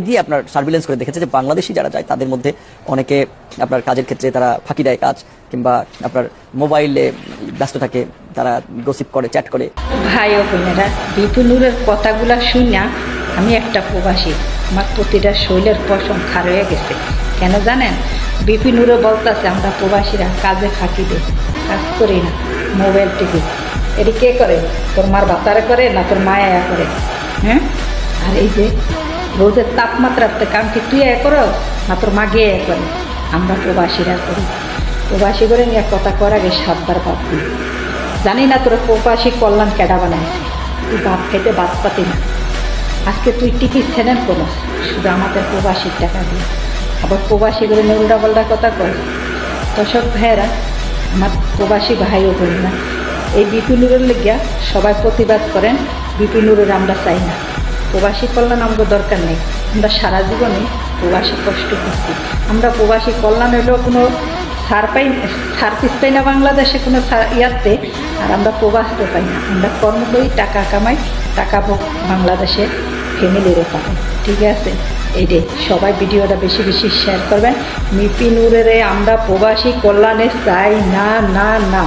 দিয়ে আপনার সার্ভিলেন্স করে দেখেছে যে বাংলাদেশি যারা যায় তাদের মধ্যে অনেকে আপনার কাজের ক্ষেত্রে তারা ফাঁকি দেয় কাজ, কিংবা আপনার মোবাইলে ব্যস্ত থাকে, তারা গসিপ করে, চ্যাট করে। ভাই ও বোনেরা, বিপুলের কথাগুলা শুনা আমি একটা প্রবাসী, আমার প্রতিটা শৈলের পশম খার হয়ে গেছে। কেন জানেন? বিপিনুরও বলতেছে আমরা প্রবাসীরা কাজে ফাঁকি দিই, কাজ করি না, মোবাইল টিভি। এটি কে করে? তোর মার বাতারে করে না তোর মায়া করে? হ্যাঁ, আর এই যে রোদের তাপমাত্রাতে কাম কি তুই করো না তোর মা গিয়ে করে? আমরা প্রবাসীরা করি। প্রবাসী করে নিয়ে কথা করার আগে 7 বার ভাববি। জানি না তোর প্রবাসী কল্যাণ কেডা বানাইছে, তুই ভাত খেতে বাদ পাতি না। আজকে তুই টিকিট ছেড়েন কোনো শুধু আমাদের প্রবাসীর টাকা দিয়ে, আবার প্রবাসী করে নিয়ে উল্টাপাল্টা কথা কয়। দর্শক ভাইয়েরা, আমার প্রবাসী ভাই ও বোনেরা, এই বিপিনুরের লেগিয়া সবাই প্রতিবাদ করেন। বিপিনুরের আমরা চাই না, প্রবাসী কল্যাণ আমাদের দরকার নেই। আমরা সারা জীবনে প্রবাসী কষ্ট করছি। আমরা প্রবাসী কল্যাণ হলেও কোনো সার্ভিস পাই না বাংলাদেশে কোনো ইয়াতে, আর আমরা প্রবাসতে পাই না। আমরা কর্ম করি, টাকা কামাই, টাকা বাংলাদেশে ফ্যামিলিরও পাবেন। ঠিক আছে, এইটাই। সবাই ভিডিওটা বেশি বেশি শেয়ার করবেন। বিপিনুরের আমরা প্রবাসী কল্যাণে চাই না, না, না।